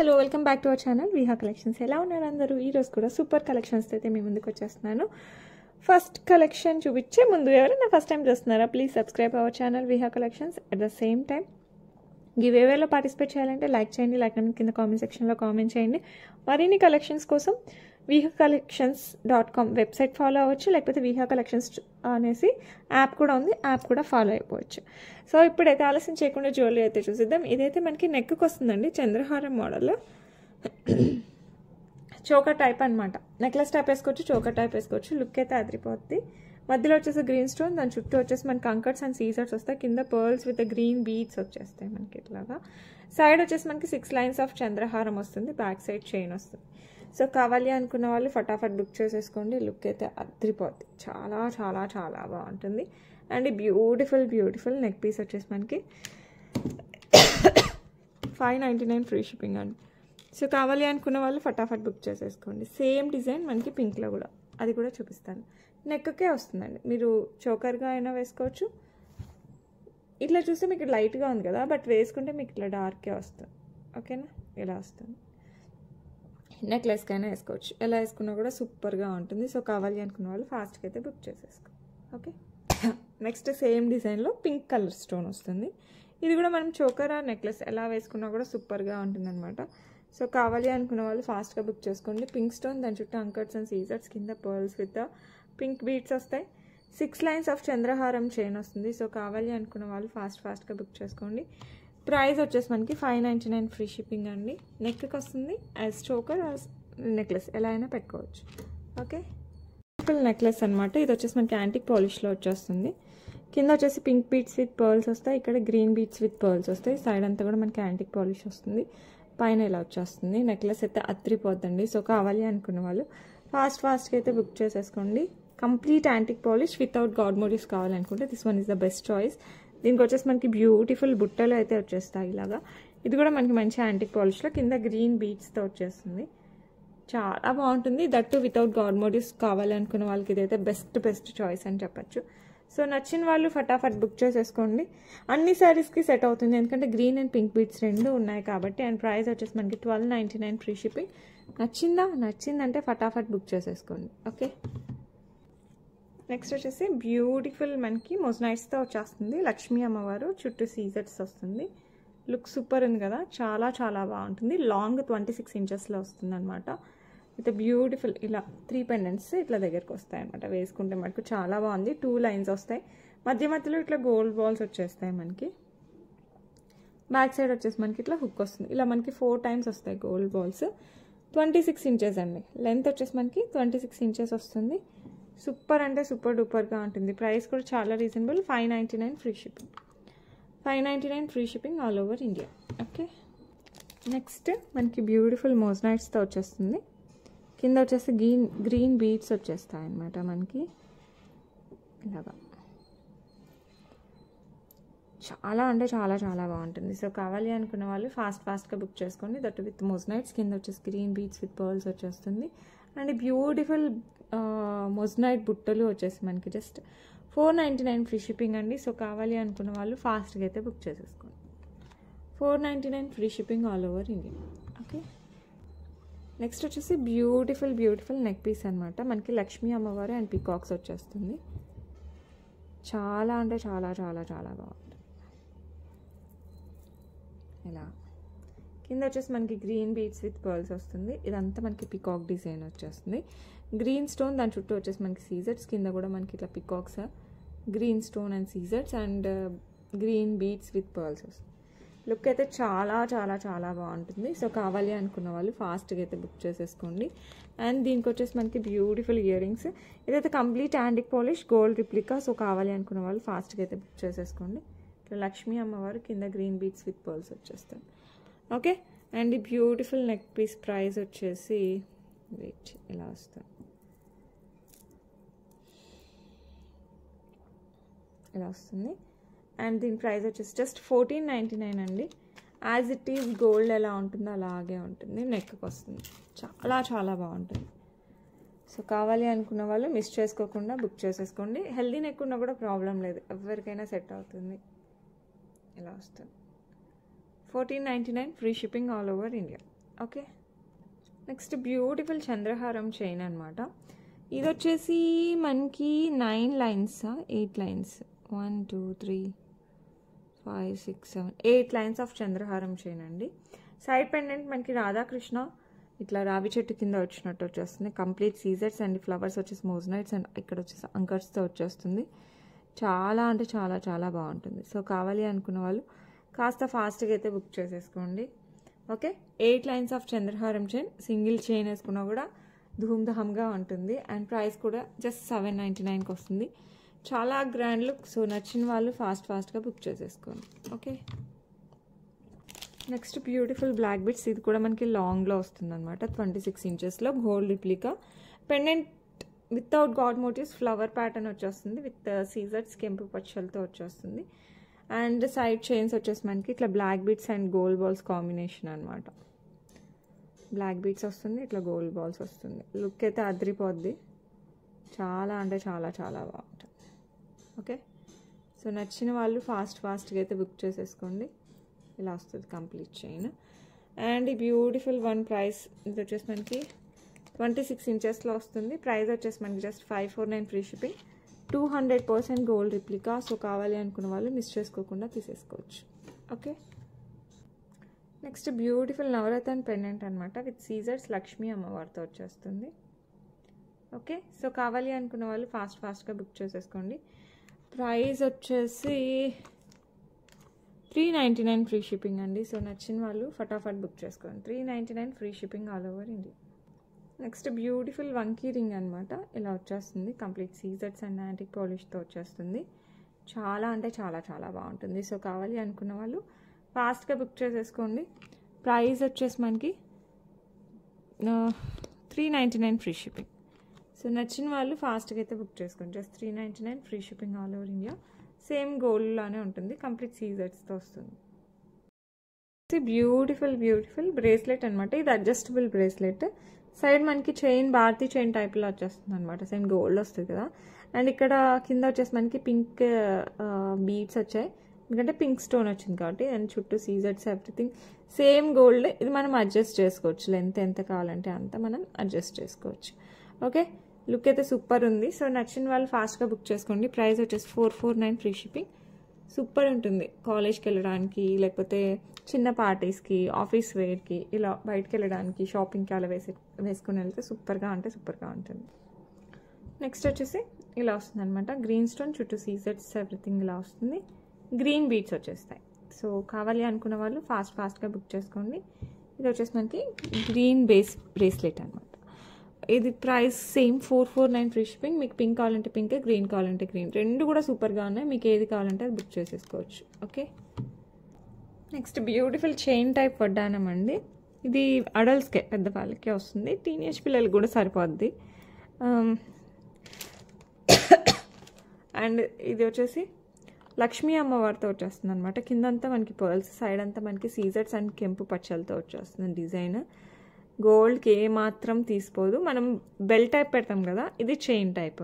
Hello welcome back to our channel Viha collections. ఎలా ఉన్నారు అందరూ? ఈరోజు కూడా సూపర్ కలెక్షన్స్ అయితే మీ ముందుకు వచ్చేస్తున్నాను. ఫస్ట్ కలెక్షన్ చూపించే ముందు ఎవరైనా ఫస్ట్ టైం చూస్తున్నారా, please subscribe our channel Viha collections. At the same time గివేవేలో పార్టిసిపేట్ చేయాలంటే లైక్ చేయండి, లైక్ అని కింద కామెంట్ సెక్షన్లో కామెంట్ చేయండి. మరిన్ని కలెక్షన్స్ కోసం vihacollections.com వెబ్సైట్ ఫాలో అవ్వచ్చు, లేకపోతే విహా కలెక్షన్స్ అనేసి యాప్ కూడా ఉంది, యాప్ కూడా ఫాలో అయిపోవచ్చు. సో ఇప్పుడైతే ఆలస్యం చేయకుండా జ్యువెలరీ అయితే చూసిద్దాం. ఇదైతే మనకి నెక్కి వస్తుందండి, చంద్రహారం మోడల్, చోకర్ టైప్ అనమాట. నెక్లెస్ టైప్ వేసుకోవచ్చు, చోకర్ టైప్ వేసుకోవచ్చు. లుక్ అయితే అదిరిపోద్ది. మధ్యలో వచ్చేసి గ్రీన్ స్టోన్, దాని చుట్టూ వచ్చేసి మనకి కంకర్స్ అండ్ సీజర్స్ వస్తాయి. కింద పర్ల్స్ విత్ గ్రీన్ బీడ్స్ వచ్చేస్తాయి మనకి ఇట్లాగా. సైడ్ వచ్చేసి మనకి 6 లైన్స్ ఆఫ్ చంద్రహారం వస్తుంది, బ్యాక్ సైడ్ చైన్ వస్తుంది. సో కావాలి అనుకున్న వాళ్ళు ఫటాఫట్ బుక్ చేసేసుకోండి. లుక్ అయితే అదిరిపోద్ది, చాలా చాలా చాలా బాగుంటుంది. అండ్ బ్యూటిఫుల్ నెక్ పీస్ వచ్చేసి మనకి 599 ఫ్రీ షిప్పింగ్ అండి. సో కావాలి అనుకున్న వాళ్ళు ఫటాఫట్ బుక్ చేసేసుకోండి. సేమ్ డిజైన్ మనకి పింక్లో కూడా, అది కూడా చూపిస్తాను. నెక్కే వస్తుందండి, మీరు చోకర్గా అయినా వేసుకోవచ్చు. ఇట్లా చూస్తే మీకు లైట్గా ఉంది కదా, బట్ వేసుకుంటే మీకు ఇట్లా డార్కే వస్తుంది. ఓకేనా, ఇలా వస్తుంది. నెక్లెస్కైనా వేసుకోవచ్చు, ఎలా వేసుకున్నా కూడా సూపర్గా ఉంటుంది. సో కావాలి అనుకున్న వాళ్ళు ఫాస్ట్గా అయితే బుక్ చేసేసుకో. ఓకే, నెక్స్ట్ సేమ్ డిజైన్లో పింక్ కలర్ స్టోన్ వస్తుంది. ఇది కూడా మనం చోకర్ నెక్లెస్ ఎలా వేసుకున్నా కూడా సూపర్గా ఉంటుంది అనమాట. సో కావాలి అనుకున్న వాళ్ళు ఫాస్ట్గా బుక్ చేసుకోండి. పింక్ స్టోన్, దాని చుట్టూ అంకర్స్ అండ్ సీజర్స్, కింద పర్ల్స్ విత్ పింక్ బీడ్స్ వస్తాయి. 6 లైన్స్ ఆఫ్ చంద్రహారం చైన్ వస్తుంది. సో కావాలి అనుకున్న వాళ్ళు ఫాస్ట్గా బుక్ చేసుకోండి. ప్రైస్ వచ్చేసి మనకి 599 ఫ్రీ షిప్పింగ్ అండి. నెక్కి వస్తుంది, యాజ్ చోకర్ యాజ్ నెక్లెస్ ఎలా అయినా పెట్టుకోవచ్చు. ఓకే, సింపుల్ నెక్లెస్ అనమాట. ఇది వచ్చేసి మనకి యాంటిక్ పాలిష్లో వచ్చేస్తుంది. కింద వచ్చేసి పింక్ బీడ్స్ విత్ పర్ల్స్ వస్తాయి, ఇక్కడ గ్రీన్ బీడ్స్ విత్ పర్ల్స్ వస్తాయి. సైడ్ అంతా కూడా మనకి యాంటిక్ పాలిష్ వస్తుంది, పైన ఇలా వచ్చేస్తుంది. నెక్లెస్ అయితే అత్రిపోద్దండి. సో కావాలి అనుకున్న వాళ్ళు ఫాస్ట్గా అయితే బుక్ చేసేసుకోండి. Complete antique polish without god motifs కావాలనుకుంటే this one is the best choice. దీనికి వచ్చేసి మనకి బ్యూటిఫుల్ బుట్టలు అయితే వచ్చేస్తాయి ఇలాగా. ఇది కూడా మనకి మంచి యాంటిక్ పాలిష్లో కింద గ్రీన్ బీడ్స్తో వచ్చేస్తుంది, చాలా బాగుంటుంది. దట్టు వితౌట్ గాడ్ మోటివ్స్ కావాలనుకున్న వాళ్ళకి ఇదైతే బెస్ట్ చాయిస్ అని చెప్పచ్చు. సో నచ్చిన వాళ్ళు ఫటాఫట్ బుక్ చేసేసుకోండి. అన్ని శారీస్కి సెట్ అవుతుంది, ఎందుకంటే గ్రీన్ అండ్ పింక్ బీడ్స్ రెండు ఉన్నాయి కాబట్టి. అండ్ ప్రైస్ వచ్చేసి మనకి 1299 ఫ్రీ షిప్పింగ్. నచ్చిందంటే ఫటాఫట్ బుక్ చేసేసుకోండి. ఓకే, నెక్స్ట్ వచ్చేసి బ్యూటిఫుల్ మనకి మొజనైట్స్తో వచ్చేస్తుంది. లక్ష్మీ అమ్మవారు చుట్టూ సీజర్స్ వస్తుంది. లుక్ సూపర్ ఉంది కదా, చాలా చాలా బాగుంటుంది. లాంగ్ 26 ఇంచెస్లో వస్తుంది అనమాట. విత్ బ్యూటిఫుల్ ఇలా 3 పెండెంట్స్ ఇట్లా దగ్గరకు వస్తాయి అనమాట. వేసుకుంటే మనకు చాలా బాగుంది. 2 లైన్స్ వస్తాయి, మధ్యలో ఇట్లా గోల్డ్ బాల్స్ వచ్చేస్తాయి మనకి. బ్యాక్ సైడ్ వచ్చేసి మనకి ఇట్లా హుక్ వస్తుంది. ఇలా మనకి 4 టైమ్స్ వస్తాయి గోల్డ్ బాల్స్. 26 ఇంచెస్ అండి. లెంత్ వచ్చేసి మనకి 26 ఇంచెస్ వస్తుంది. సూపర్ అంటే సూపర్ డూపర్గా ఉంటుంది. ప్రైస్ కూడా చాలా reasonable, 599 free shipping. 599 free shipping all over India. Okay, next మనకి బ్యూటిఫుల్ మోజనైట్స్తో వచ్చేస్తుంది. కింద వచ్చేసి గ్రీన్ బీడ్స్ వచ్చేస్తాయి అన్నమాట మనకి ఇలాగా. చాలా అంటే చాలా చాలా బాగుంటుంది. సో కావాలి అనుకున్న వాళ్ళు ఫాస్ట్గా బుక్ చేసుకోండి. దట్ విత్ మోజనైట్స్, కింద వచ్చేసి గ్రీన్ బీడ్స్ విత్ పర్ల్స్ వచ్చేస్తుంది. అండ్ బ్యూటిఫుల్ మొజనైట్ బుట్టలు వచ్చేసి మనకి జస్ట్ 499 ఫ్రీ షిప్పింగ్ అండి. సో కావాలి అనుకున్న వాళ్ళు ఫాస్ట్గా అయితే బుక్ చేసేసుకోండి. 499 free shipping all over India. Okay, next వచ్చేసి బ్యూటిఫుల్ నెక్ పీస్ అనమాట. మనకి లక్ష్మీ అమ్మవారు అండ్ పీకాక్స్ వచ్చేస్తుంది. చాలా అంటే చాలా చాలా చాలా బాగుంటుంది. ఇలా కింద వచ్చేసి మనకి గ్రీన్ బీడ్స్ విత్ పర్ల్స్ వస్తుంది. ఇదంతా మనకి పికాక్ డిజైన్ వచ్చేస్తుంది. గ్రీన్ స్టోన్, దాని చుట్టూ వచ్చేసి మనకి సీజర్స్, కింద కూడా మనకి ఇట్లా పికాక్స్, గ్రీన్ స్టోన్ అండ్ సీజర్స్ and green beads with pearls వస్తుంది. లుక్ అయితే చాలా చాలా చాలా బాగుంటుంది. సో కావాలి అనుకున్న వాళ్ళు ఫాస్ట్గా అయితే బుక్ చేసేసుకోండి. అండ్ దీనికి వచ్చేసి మనకి బ్యూటిఫుల్ ఇయర్ రింగ్స్. ఇదైతే complete antique polish gold replica. So కావాలి అనుకున్న వాళ్ళు ఫాస్ట్గా అయితే బుక్ చేసేసుకోండి. ఇట్లా లక్ష్మీ అమ్మవారు, కింద గ్రీన్ బీడ్స్ విత్ పర్ల్స్ వచ్చేస్తాయి. ఓకే, అండ్ ఈ బ్యూటిఫుల్ నెక్ పీస్ ప్రైస్ వచ్చేసి ఇలా వస్తుంది, ఇలా వస్తుంది. అండ్ దీని ప్రైస్ వచ్చేసి జస్ట్ 1499 అండి. యాజ్ ఇట్ ఈజ్ గోల్డ్ ఎలా ఉంటుందో అలాగే ఉంటుంది. నెక్కి వస్తుంది, చాలా చాలా బాగుంటుంది. సో కావాలి అనుకున్న వాళ్ళు మిస్ చేసుకోకుండా బుక్ చేసేసుకోండి. హెల్దీ నెక్ ఉన్నా కూడా ప్రాబ్లం లేదు, ఎవరికైనా సెట్ అవుతుంది. ఇలా వస్తుంది. 1499 free shipping all over India. Okay. Next beautiful చంద్రహారం చైన్ అనమాట. ఇది వచ్చేసి మనకి 9 లైన్స్ 8 లైన్స్ 1 2 3 5 6 7 8 లైన్స్ ఆఫ్ చంద్రహారం చైన్ అండి. సైడ్ పెండెంట్ మనకి రాధాకృష్ణ ఇట్లా రావి చెట్టు కింద వచ్చినట్టు వచ్చేస్తుంది. కంప్లీట్ సీజర్స్ అండ్ ఫ్లవర్స్ వచ్చేసి మోజనైట్స్ అండ్ ఇక్కడ వచ్చేసి అంకర్స్తో వచ్చేస్తుంది. చాలా అంటే చాలా చాలా బాగుంటుంది. సో కావాలి అనుకున్న వాళ్ళు కాస్త ఫాస్ట్గా అయితే బుక్ చేసేసుకోండి. ఓకే. 8 లైన్స్ ఆఫ్ చంద్రహారం చైన్, సింగిల్ చైన్ వేసుకున్నా కూడా ధూమ్ధామ్గా ఉంటుంది. అండ్ ప్రైస్ కూడా జస్ట్ 799కి వస్తుంది. చాలా గ్రాండ్ లుక్. సో నచ్చిన వాళ్ళు ఫాస్ట్గా బుక్ చేసేసుకోండి. Okay. Next beautiful black beads. ఇది కూడా మనకి లాంగ్లో వస్తుంది అనమాట. 26 ఇంచెస్లో gold replica pendant without god motifs, flower pattern వచ్చేస్తుంది విత్ సీజర్స్ కెంపు పచ్చలతో వచ్చేస్తుంది. అండ్ సైడ్ చైన్స్ వచ్చేసి మనకి ఇట్లా black beads and gold balls combination అనమాట. బ్లాక్ బీట్స్ వస్తుంది, ఇట్లా గోల్డ్ బాల్స్ వస్తుంది. లుక్ అయితే అదిరిపోద్ది. చాలా అంటే చాలా చాలా బాగుంటుంది. ఓకే. సో నచ్చిన వాళ్ళు ఫాస్ట్గా అయితే బుక్ చేసేసుకోండి. ఇలా వస్తుంది కంప్లీట్ చైన్. అండ్ ఈ బ్యూటిఫుల్ వన్ ప్రైస్ ఇది వచ్చేసి మనకి 26 ఇంచెస్లో వస్తుంది. ప్రైస్ వచ్చేసి మనకి just 549 free shipping, 200% gold replica. So కావాలి అనుకున్న వాళ్ళు మిస్ చేసుకోకుండా తీసేసుకోవచ్చు. ఓకే. నెక్స్ట్ బ్యూటిఫుల్ నవరత్న పెండెంట్ అనమాట విత్ సీజర్స్, లక్ష్మీ అమ్మవారితో వచ్చేస్తుంది. ఓకే. సో కావాలి అనుకున్న వాళ్ళు ఫాస్ట్గా బుక్ చేసేసుకోండి. ప్రైస్ వచ్చేసి 399 ఫ్రీ షిప్పింగ్ అండి. సో నచ్చిన వాళ్ళు ఫటాఫట్ బుక్ చేసుకోండి. 399 free shipping all over India. Next beautiful వంకీ రింగ్ అనమాట. ఇలా వచ్చేస్తుంది. కంప్లీట్ సీజర్స్ అండ్ యాంటిక్ పాలిష్తో వచ్చేస్తుంది. చాలా అంటే చాలా చాలా బాగుంటుంది. సో కావాలి అనుకున్న వాళ్ళు ఫాస్ట్గా బుక్ చేసేసుకోండి. ప్రైస్ వచ్చేసి మనకి 399 ఫ్రీ షిప్పింగ్. సో నచ్చిన వాళ్ళు ఫాస్ట్గా అయితే బుక్ చేసుకోండి. Just 399 free shipping all over India. Same గోల్డ్లానే ఉంటుంది. కంప్లీట్ సీజర్స్తో వస్తుంది. బ్యూటిఫుల్ బ్రేస్లెట్ అనమాట. ఇది అడ్జస్టబుల్ బ్రేస్లెట్. సైడ్ మనకి చైన్ భారతీ చైన్ టైప్లో వచ్చేస్తుంది అనమాట. సేమ్ గోల్డ్ వస్తుంది కదా. అండ్ ఇక్కడ కింద వచ్చేసి మనకి పింక్ బీడ్స్ వచ్చాయి, ఎందుకంటే పింక్ స్టోన్ వచ్చింది కాబట్టి. అండ్ చుట్టూ సీజర్స్ ఎవ్రీథింగ్ సేమ్ గోల్డ్. ఇది మనం అడ్జస్ట్ చేసుకోవచ్చు. లెంత్ ఎంత కావాలంటే అంత మనం అడ్జస్ట్ చేసుకోవచ్చు. ఓకే. లుక్ అయితే సూపర్ ఉంది. సో నచ్చిన వాళ్ళు ఫాస్ట్గా బుక్ చేసుకోండి. ప్రైస్ వచ్చేసి 449 ఫ్రీ షిప్పింగ్. సూపర్ ఉంటుంది. కాలేజ్కి వెళ్ళడానికి, లేకపోతే చిన్న పార్టీస్కి, ఆఫీస్ వేర్కి, ఇలా బయటకు వెళ్ళడానికి, షాపింగ్కి అలా వేసుకుని వెళ్తే సూపర్గా ఉంటుంది. నెక్స్ట్ వచ్చేసి ఇలా వస్తుంది అనమాట. గ్రీన్ స్టోన్ చుట్టూ సీజర్స్ ఎవ్రీథింగ్ ఇలా వస్తుంది. గ్రీన్ బీడ్స్ వచ్చేస్తాయి. సో కావాలి అనుకున్న వాళ్ళు ఫాస్ట్గా బుక్ చేసుకోండి. ఇది వచ్చేసి మనకి గ్రీన్ బ్రేస్లెట్ అనమాట. ఇది ప్రైస్ సేమ్ 449 ఫ్రీ షిప్పింగ్. మీకు పింక్ కావాలంటే పింక్, గ్రీన్ కావాలంటే గ్రీన్, రెండు కూడా సూపర్గా ఉన్నాయి. మీకు ఏది కావాలంటే అది బుక్ చేసేసుకోవచ్చు. Okay. Next beautiful chain type వడ్డానం అండి. ఇది అడల్ట్స్కే, పెద్దవాళ్ళకే వస్తుంది. టీనేజ్ పిల్లలకి కూడా సరిపోద్ది. అండ్ ఇది వచ్చేసి లక్ష్మీ అమ్మవారితో వచ్చేస్తుంది అనమాట. కిందంతా మనకి పర్ల్స్, సైడ్ అంతా మనకి సీజర్స్ అండ్ కెంపు పచ్చలతో వచ్చేస్తుంది డిజైన్. గోల్డ్కి ఏ మాత్రం తీసిపోదు. మనం బెల్ టైప్ పెడతాం కదా, ఇది చైన్ టైప్.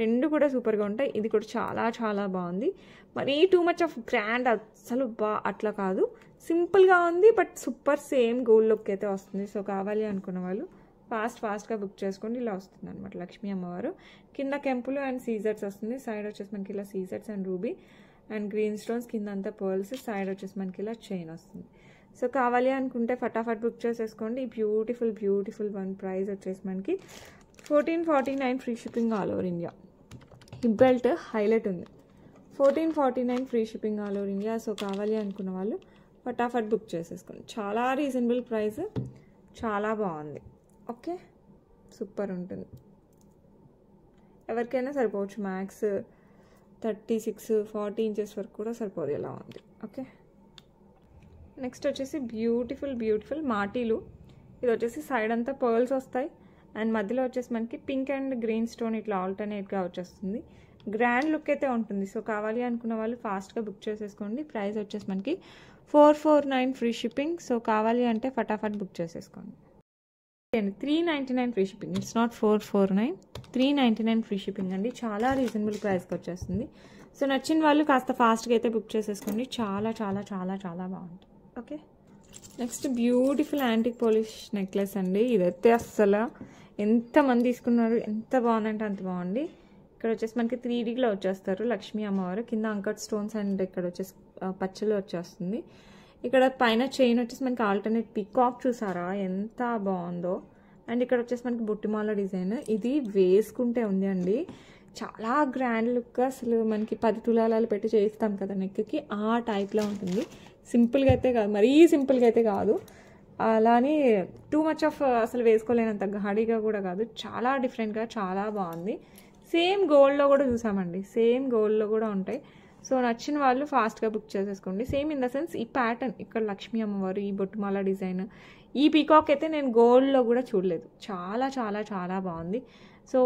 రెండు కూడా సూపర్గా ఉంటాయి. ఇది కూడా చాలా చాలా బాగుంది. మరీ టూ మచ్ ఆఫ్ గ్రాండ్ అసలు అట్లా కాదు, సింపుల్గా ఉంది. But super same gold look అయితే వస్తుంది. సో కావాలి అనుకున్న వాళ్ళు ఫాస్ట్గా బుక్ చేసుకోండి. ఇలా వస్తుంది అనమాట లక్ష్మీ అమ్మవారు. కింద కెంపులు అండ్ సీజర్స్ వస్తుంది. సైడ్ వచ్చేసి మనకి ఇలా సీజర్స్ and ruby and green stones, కింద అంతా పర్ల్స్, సైడ్ వచ్చేసి మనకి ఇలా చైన్ వస్తుంది. సో కావాలి అనుకుంటే ఫటాఫట్ బుక్ చేసేసుకోండి. బ్యూటిఫుల్ వన్ ప్రైస్ వచ్చేసి మనకి 1449 free shipping all over India. Hip belt highlight ఉంది. 1449 free shipping all over India. So కావాలి అనుకున్న వాళ్ళు ఫటాఫట్ బుక్ చేసేసుకోండి. చాలా రీజనబుల్ ప్రైస్, చాలా బాగుంది. ఓకే. సూపర్ ఉంటుంది. ఎవరికైనా సరిపోవచ్చు. మ్యాక్స్ 36-40 ఇంచెస్ వరకు కూడా సరిపోదు. ఎలా ఉంది. ఓకే. నెక్స్ట్ వచ్చేసి బ్యూటిఫుల్ మాటీలు. ఇది వచ్చేసి సైడ్ అంతా పర్ల్స్ వస్తాయి అండ్ మధ్యలో వచ్చేసి మనకి పింక్ అండ్ గ్రీన్ స్టోన్ ఇట్లా ఆల్టర్నేట్గా వచ్చేస్తుంది. గ్రాండ్ లుక్ అయితే ఉంటుంది. సో కావాలి అనుకున్న వాళ్ళు ఫాస్ట్గా బుక్ చేసేసుకోండి. ప్రైస్ వచ్చేసి మనకి 449 ఫ్రీ షిప్పింగ్. సో కావాలి అంటే ఫటాఫట్ బుక్ చేసేసుకోండి. 399 free shipping. It's not 449, 399 free shipping అండి. చాలా రీజనబుల్ ప్రైస్కి వచ్చేస్తుంది. సో నచ్చిన వాళ్ళు కాస్త ఫాస్ట్గా అయితే బుక్ చేసేసుకోండి. చాలా చాలా చాలా చాలా బాగుంటుంది. Okay. Next beautiful antique polish necklace అండి. ఇదైతే అస్సలు ఎంతమంది తీసుకున్నారు, ఎంత బాగుందంటే అంత బాగుంది. ఇక్కడ వచ్చేసి మనకి 3Dలో వచ్చేస్తారు లక్ష్మీ అమ్మవారు, కింద అంకట్ స్టోన్స్ అండ్ ఇక్కడ వచ్చేసి పచ్చలు వచ్చేస్తుంది. ఇక్కడ పైన చైన్ వచ్చేసి మనకి ఆల్టర్నేట్ పికాక్ చూసారా ఎంత బాగుందో. అండ్ ఇక్కడ వచ్చేసి మనకి బొట్టిమాల డిజైన్, ఇది వేసుకుంటే ఉంది అండి చాలా గ్రాండ్ లుక్. అసలు మనకి 10 తులాలు పెట్టి చేస్తాం కదా నెక్కి, ఆ టైప్లో ఉంటుంది. సింపుల్గా అయితే కాదు, మరీ సింపుల్గా అయితే కాదు, అలానే టూ మచ్ ఆఫ్ అసలు వేసుకోలేనంత గాడిగా కూడా కాదు, చాలా డిఫరెంట్గా చాలా బాగుంది. సేమ్ గోల్డ్లో కూడా చూసామండి, సేమ్ గోల్డ్లో కూడా ఉంటాయి. సో నచ్చిన వాళ్ళు ఫాస్ట్గా బుక్ చేసేసుకోండి. సేమ్ ఇన్ ద సెన్స్ ఈ ప్యాటర్న్, ఇక్కడ లక్ష్మీ అమ్మవారు, ఈ బొట్టుమాల డిజైన్, ఈ పీకాక్ అయితే నేను గోల్డ్లో కూడా చూడలేదు, చాలా చాలా చాలా బాగుంది. సో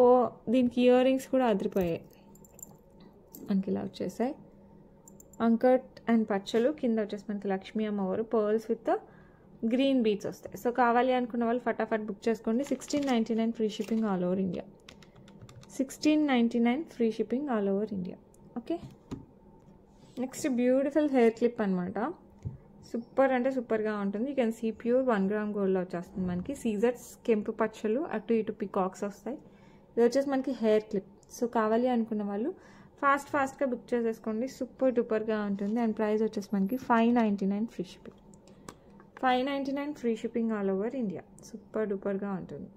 దీనికి ఇయర్ రింగ్స్ కూడా అదిరిపోయాయి, మనకి ఇలా వచ్చేసాయి అంకట్ అండ్ పచ్చలు, కింద వచ్చేసి మనకి లక్ష్మీ అమ్మవారు, పర్ల్స్ విత్ గ్రీన్ బీట్స్ వస్తాయి. సో కావాలి అనుకున్న వాళ్ళు ఫటాఫట్ బుక్ చేసుకోండి. 1699 free shipping all over India. 1699 free shipping all over India. Okay, next beautiful hair clip అనమాట. సూపర్ అంటే సూపర్గా ఉంటుంది. You can see pure 1 gram గోల్డ్లో వచ్చేస్తుంది మనకి. సీజర్స్, కెంపు పచ్చలు, అటు ఇటు పికాక్స్ వస్తాయి. ఇది వచ్చేసి మనకి హెయిర్ క్లిప్. సో కావాలి అనుకున్న వాళ్ళు ఫాస్ట్గా బుక్ చేసేసుకోండి, సూపర్ డూపర్గా ఉంటుంది. అండ్ ప్రైస్ వచ్చేసి మనకి 599 free shipping. 599 free shipping all over India. Super డూపర్గా ఉంటుంది.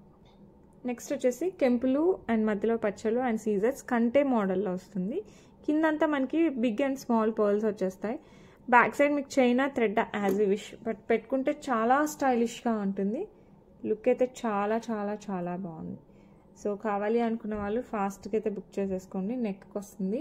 నెక్స్ట్ వచ్చేసి కెంపులు అండ్ మధ్యలో పచ్చలు అండ్ సీజర్స్ కంటే మోడల్లో వస్తుంది. కిందంతా మనకి బిగ్ అండ్ స్మాల్ పర్ల్స్ వచ్చేస్తాయి. బ్యాక్ సైడ్ మీకు China thread as you wish, but పెట్టుకుంటే చాలా స్టైలిష్గా ఉంటుంది. లుక్ అయితే చాలా చాలా చాలా బాగుంది. సో కావాలి అనుకున్న వాళ్ళు ఫాస్ట్గా అయితే బుక్ చేసేసుకోండి. నెక్కి వస్తుంది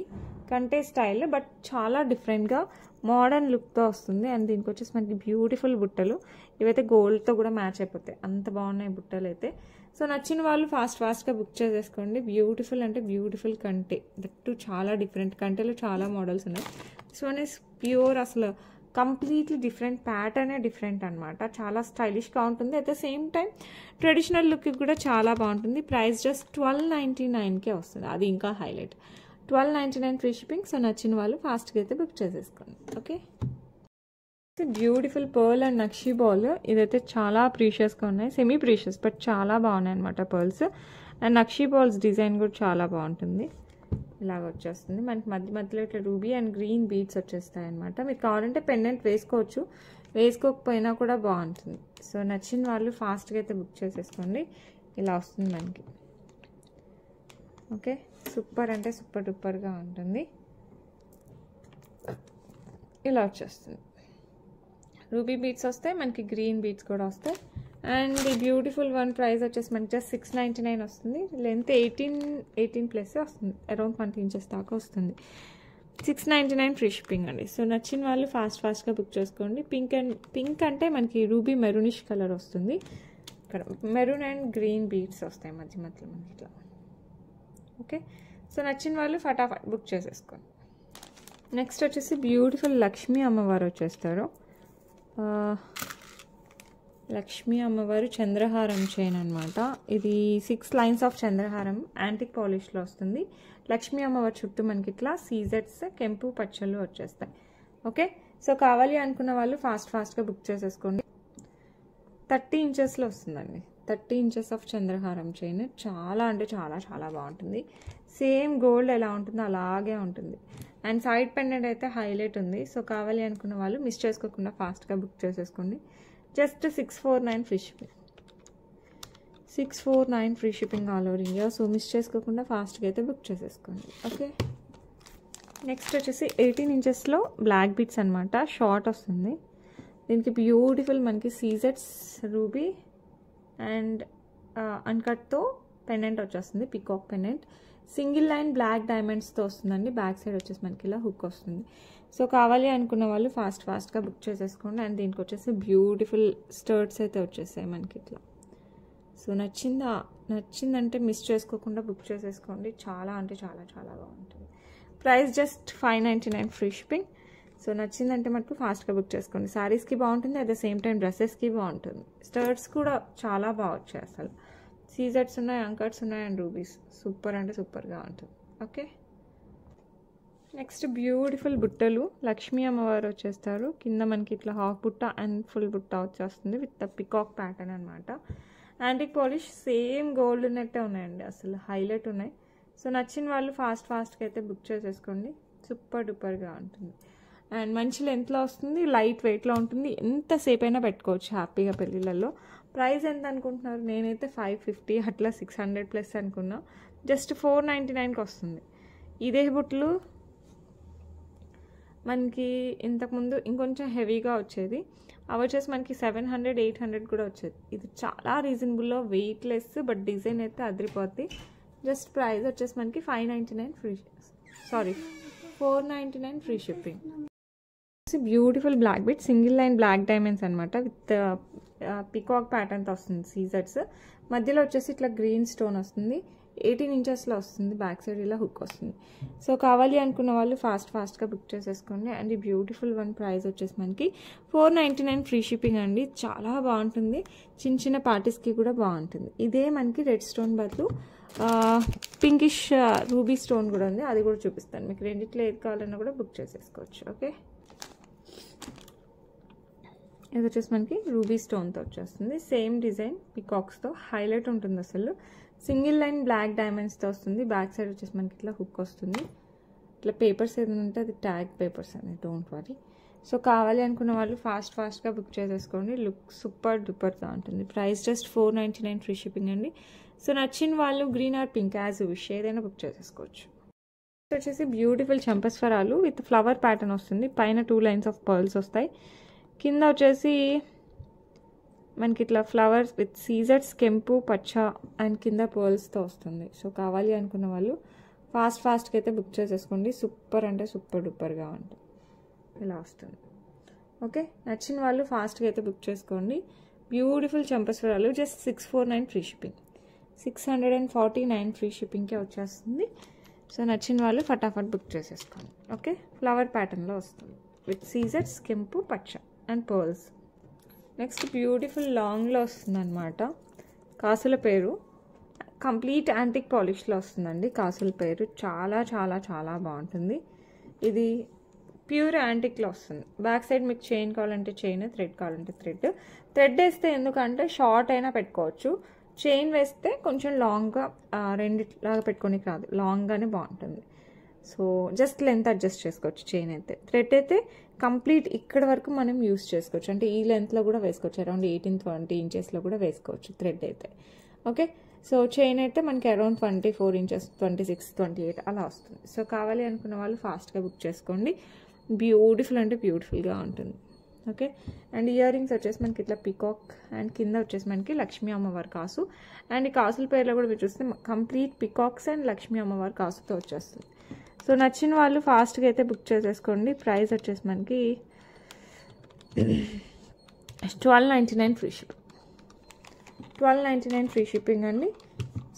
కంటే స్టైల్, బట్ చాలా డిఫరెంట్గా మోడర్న్ లుక్తో వస్తుంది. అండ్ దీనికి వచ్చేసి మనకి బ్యూటిఫుల్ బుట్టలు, ఇవైతే గోల్డ్తో కూడా మ్యాచ్ అయిపోతాయి, అంత బాగున్నాయి బుట్టలు అయితే. సో నచ్చిన వాళ్ళు ఫాస్ట్గా బుక్ చేసేసుకోండి. బ్యూటిఫుల్ అంటే బ్యూటిఫుల్ కంటే, దట్టు చాలా డిఫరెంట్. కంటెలో చాలా మోడల్స్ ఉన్నాయి. సో అనేసి ప్యూర్ అసలు కంప్లీట్లీ డిఫరెంట్, ప్యాటర్నే డిఫరెంట్ అనమాట. చాలా స్టైలిష్గా ఉంటుంది, at the same time traditional లుక్కి కూడా చాలా బాగుంటుంది. ప్రైస్ జస్ట్ 1299కే వస్తుంది, అది ఇంకా హైలైట్. 1299 free shipping. సో నచ్చిన వాళ్ళు ఫాస్ట్గా అయితే బుక్ చేసేసుకోండి. Okay, beautiful pearl and nakshi ball, ఇదైతే చాలా ప్రీషియస్గా ఉన్నాయి, సెమీ ప్రీషియస్ బట్ చాలా బాగున్నాయి అనమాట pearls. And nakshi balls design కూడా చాలా బాగుంటుంది, ఇలాగ వచ్చేస్తుంది మనకి. మధ్యలో ఇట్లా రూబీ అండ్ గ్రీన్ బీడ్స్ వచ్చేస్తాయి అనమాట. మీరు కావాలంటే పెండెంట్ వేసుకోవచ్చు, వేసుకోకపోయినా కూడా బాగుంటుంది. సో నచ్చిన వాళ్ళు ఫాస్ట్గా అయితే బుక్ చేసేసుకోండి. ఇలా వస్తుంది మనకి. ఓకే, సూపర్ అంటే సూపర్ డూపర్గా ఉంటుంది, ఇలా వచ్చేస్తుంది. రూబీ బీడ్స్ వస్తాయి మనకి, గ్రీన్ బీడ్స్ కూడా వస్తాయి. అండ్ ఈ బ్యూటిఫుల్ వన్ ప్రైస్ వచ్చేసి మనకి జస్ట్ 699 వస్తుంది. లెంత్ 18+ వస్తుంది, అరౌండ్ 20 ఇంచెస్ దాకా వస్తుంది. 699 ఫ్రీ షిప్పింగ్ అండి. సో నచ్చిన వాళ్ళు ఫాస్ట్గా బుక్ చేసుకోండి. పింక్ అంటే మనకి రూబీ మెరూనిష్ కలర్ వస్తుంది. ఇక్కడ మెరూన్ అండ్ గ్రీన్ బీడ్స్ వస్తాయి మధ్యలో మనకి ఇట్లా. ఓకే, సో నచ్చిన వాళ్ళు ఫటాఫట్ బుక్ చేసేసుకోండి. నెక్స్ట్ వచ్చేసి బ్యూటిఫుల్ లక్ష్మీ అమ్మవారు వచ్చేస్తారు. లక్ష్మీ అమ్మవారు చంద్రహారం చైన్ అనమాట. ఇది 6 లైన్స్ ఆఫ్ చంద్రహారం యాంటిక్ పాలిష్లో వస్తుంది. లక్ష్మీ అమ్మవారి చుట్టూ మనకి ఇట్లా సీజెట్స్, కెంపు పచ్చళ్ళు వచ్చేస్తాయి. ఓకే, సో కావాలి అనుకున్న వాళ్ళు ఫాస్ట్గా బుక్ చేసేసుకోండి. 30 ఇంచెస్లో వస్తుందండి, 30 ఇంచెస్ ఆఫ్ చంద్రహారం చైన్. చాలా అంటే చాలా చాలా బాగుంటుంది. సేమ్ గోల్డ్ ఎలా ఉంటుందో అలాగే ఉంటుంది. అండ్ సైడ్ పెండెంట్ అయితే హైలైట్ ఉంది. సో కావాలి అనుకున్న వాళ్ళు మిస్ చేసుకోకుండా ఫాస్ట్గా బుక్ చేసేసుకోండి. Just 649 free shipping. 649 free shipping all over India. So miss చేసుకోకుండా ఫాస్ట్గా అయితే బుక్ చేసేసుకోండి. ఓకే, నెక్స్ట్ వచ్చేసి 18 ఇంచెస్లో బ్లాక్ బీట్స్ అనమాట, షార్ట్ వస్తుంది. దీనికి బ్యూటిఫుల్ మనకి సీజెట్స్, రూబీ అండ్ అన్కట్తో పెండెంట్ వచ్చేస్తుంది, peacock pendant. Single line black డైమండ్స్తో వస్తుందండి. బ్యాక్ సైడ్ వచ్చేసి మనకి ఇలా హుక్ వస్తుంది. సో కావాలి అనుకున్న వాళ్ళు ఫాస్ట్గా బుక్ చేసేసుకోండి. అండ్ దీనికి వచ్చేసి బ్యూటిఫుల్ స్టర్ట్స్ అయితే వచ్చేసాయి మనకి ఇట్లా. సో నచ్చిందంటే మిస్ చేసుకోకుండా బుక్ చేసేసుకోండి. చాలా అంటే చాలా చాలా బాగుంటుంది. Price just 599 free shipping. So నచ్చిందంటే మనకు ఫాస్ట్గా బుక్ చేసుకోండి. శారీస్కి బాగుంటుంది, అట్ ద సేమ్ టైం డ్రెస్సెస్కి బాగుంటుంది. స్టర్ట్స్ కూడా చాలా బాగా వచ్చాయి అసలు. సీజెట్స్ ఉన్నాయి, అంకట్స్ ఉన్నాయి అండ్ రూబీస్. సూపర్ అంటే సూపర్గా ఉంటుంది. ఓకే, నెక్స్ట్ బ్యూటిఫుల్ బుట్టలు, లక్ష్మీ అమ్మవారు వచ్చేస్తారు. కింద మనకి ఇట్లా హాఫ్ బుట్ట అండ్ ఫుల్ బుట్ట వచ్చేస్తుంది విత్ పికాక్ ప్యాటర్న్ అనమాట. యాంటిక్ పాలిష్ సేమ్ గోల్డ్ ఉన్నట్టే ఉన్నాయండి, అసలు హైలైట్ ఉన్నాయి. సో నచ్చిన వాళ్ళు ఫాస్ట్గా అయితే బుక్ చేసేసుకోండి. సూపర్ డూపర్గా ఉంటుంది అండ్ మంచి లెంత్లో వస్తుంది, లైట్ వెయిట్లో ఉంటుంది. ఎంతసేపు అయినా పెట్టుకోవచ్చు హ్యాపీగా పెళ్ళిళ్ళల్లో. ప్రైస్ ఎంత అనుకుంటున్నారు? నేనైతే 550 అట్లా 600 ప్లస్ అనుకున్నా. జస్ట్ 499కి వస్తుంది. ఇదే బుట్టలు మనకి ఇంతకుముందు ఇంకొంచెం హెవీగా వచ్చేది, అవి వచ్చేసి మనకి 700, 800 కూడా వచ్చేది. ఇది చాలా రీజనబుల్లో, వెయిట్లెస్, బట్ డిజైన్ అయితే అదిరిపోద్ది. జస్ట్ ప్రైస్ వచ్చేసి మనకి 599 free, 499 free shipping. Beautiful black bit single line black diamonds అనమాట విత్ పికాక్ ప్యాటర్న్తో వస్తుంది. సీజర్స్ మధ్యలో వచ్చేసి ఇట్లా గ్రీన్ స్టోన్ వస్తుంది. 18 ఇంచెస్లో వస్తుంది. బ్యాక్ సైడ్ ఇలా హుక్ వస్తుంది. సో కావాలి అనుకున్న వాళ్ళు ఫాస్ట్గా బుక్ చేసేసుకోండి. అండ్ ఈ బ్యూటిఫుల్ వన్ ప్రైస్ వచ్చేసి మనకి 499 ఫ్రీ షిప్పింగ్ అండి. చాలా బాగుంటుంది, చిన్న పార్టీస్కి కూడా బాగుంటుంది. ఇదే మనకి రెడ్ స్టోన్ బదులు పింకిష్ రూబీ స్టోన్ కూడా ఉంది, అది కూడా చూపిస్తాను మీకు. రెండిట్లో ఏది కావాలన్నా కూడా బుక్ చేసేసుకోవచ్చు. ఓకే, ఇది వచ్చేసి మనకి రూబీ స్టోన్తో వచ్చేస్తుంది. సేమ్ డిజైన్ పికాక్స్తో హైలైట్ ఉంటుంది అసలు. సింగిల్ లైన్ బ్లాక్ డైమండ్స్తో వస్తుంది. బ్యాక్ సైడ్ వచ్చేసి మనకి ఇట్లా హుక్ వస్తుంది. ఇట్లా పేపర్స్ ఏదైనా ఉంటే అది ట్యాగ్ పేపర్స్ అని, డోంట్ వరీ. సో కావాలి అనుకున్న వాళ్ళు ఫాస్ట్గా బుక్ చేసేసుకోండి. లుక్ సూపర్ డూపర్గా ఉంటుంది. ప్రైస్ జస్ట్ 499 ఫ్రీ షిప్పింగ్ అండి. సో నచ్చిన వాళ్ళు green are pink as wish ఏదైనా బుక్ చేసేసుకోవచ్చు. వచ్చేసి బ్యూటిఫుల్ చంపస్వరాలు విత్ ఫ్లవర్ ప్యాటర్న్ వస్తుంది. పైన 2 లైన్స్ ఆఫ్ పర్ల్స్ వస్తాయి. కింద వచ్చేసి మనకి ఇట్లా ఫ్లవర్స్ విత్ సీజర్స్, కెంపు, పచ్చ అండ్ కింద పర్ల్స్తో వస్తుంది. సో కావాలి అనుకున్న వాళ్ళు ఫాస్ట్గా అయితే బుక్ చేసేసుకోండి. సూపర్ అంటే సూపర్ డూపర్గా ఉంటుంది, ఇలా వస్తుంది. ఓకే, నచ్చిన వాళ్ళు ఫాస్ట్గా అయితే బుక్ చేసుకోండి. బ్యూటిఫుల్ చంపస్వరాలు జస్ట్ 649 ఫ్రీ షిప్పింగ్, 649 ఫ్రీ షిప్పింగ్కే వచ్చేస్తుంది. సో నచ్చిన వాళ్ళు ఫటాఫట్ బుక్ చేసేసుకోండి. ఓకే, ఫ్లవర్ ప్యాటర్న్లో వస్తుంది విత్ సీజర్స్, కెంపు, పచ్చ అండ్ పర్ల్స్. నెక్స్ట్ బ్యూటిఫుల్ లాంగ్లో వస్తుంది అనమాట. కాసుల పేరు కంప్లీట్ యాంటిక్ పాలిష్లో వస్తుందండి. కాసుల పేరు చాలా చాలా చాలా బాగుంటుంది. ఇది ప్యూర్ యాంటిక్లో వస్తుంది. బ్యాక్ సైడ్ మీకు చైన్ కావాలంటే చైన్, థ్రెడ్ కావాలంటే థ్రెడ్ వేస్తే ఎందుకంటే షార్ట్ అయినా పెట్టుకోవచ్చు. చైన్ వేస్తే కొంచెం లాంగ్గా రెండిట్లాగా పెట్టుకోనికి రాదు, లాంగ్గానే బాగుంటుంది. సో జస్ట్ లెంత్ అడ్జస్ట్ చేసుకోవచ్చు. చైన్ అయితే, థ్రెడ్ అయితే కంప్లీట్ ఇక్కడ వరకు మనం యూస్ చేసుకోవచ్చు. అంటే ఈ లెంత్లో కూడా వేసుకోవచ్చు, అరౌండ్ 18-20 ఇంచెస్లో కూడా వేసుకోవచ్చు థ్రెడ్ అయితే. ఓకే, సో చైన్ అయితే మనకి అరౌండ్ 24 ఇంచెస్, 26, 28 అలా వస్తుంది. సో కావాలి అనుకున్న వాళ్ళు ఫాస్ట్గా బుక్ చేసుకోండి. బ్యూటిఫుల్ అంటే బ్యూటిఫుల్గా ఉంటుంది. ఓకే, అండ్ ఇయర్ రింగ్స్ వచ్చేసి మనకి ఇట్లా పికాక్ అండ్ కింద వచ్చేసి మనకి లక్ష్మీ అమ్మవారి కాసు. అండ్ ఈ కాసుల పేర్లో కూడా మీరు చూస్తే కంప్లీట్ పికాక్స్ అండ్ లక్ష్మీ అమ్మవారి కాసుతో వచ్చేస్తుంది. సో నచ్చిన వాళ్ళు ఫాస్ట్గా అయితే బుక్ చేసేసుకోండి. ప్రైస్ వచ్చేసి మనకి 1299 ఫ్రీ షిప్పింగ్, 1299 ఫ్రీ షిప్పింగ్ అండి.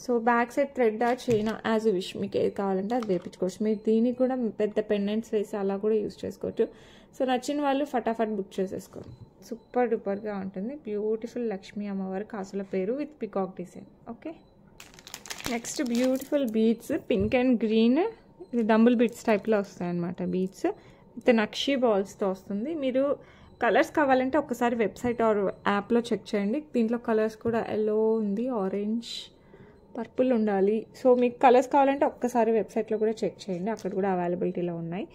So back side thread China as wish, మీకు ఏది కావాలంటే అది వేయించుకోవచ్చు. మీరు దీనికి కూడా పెద్ద పెండెంట్స్ వేసి అలా కూడా యూస్ చేసుకోవచ్చు. సో నచ్చిన వాళ్ళు ఫటాఫట్ బుక్ చేసేసుకోండి. సూపర్ డూపర్గా ఉంటుంది. బ్యూటిఫుల్ లక్ష్మీ అమ్మవారి కాసుల పేరు with peacock design. Okay, next beautiful beads pink and green, ఇది డంబుల్ బీడ్స్ టైప్లో వస్తాయి అన్నమాట. బీడ్స్ విత్ నక్షీ బాల్స్తో వస్తుంది. మీరు కలర్స్ కావాలంటే ఒకసారి వెబ్సైట్ ఆర్ యాప్లో చెక్ చేయండి. దీంట్లో కలర్స్ కూడా ఎల్లో ఉంది, ఆరెంజ్, పర్పుల్ ఉండాలి. సో మీకు కలర్స్ కావాలంటే ఒక్కసారి వెబ్సైట్లో కూడా చెక్ చేయండి, అక్కడ కూడా అవైలబిలిటీలో ఉన్నాయి.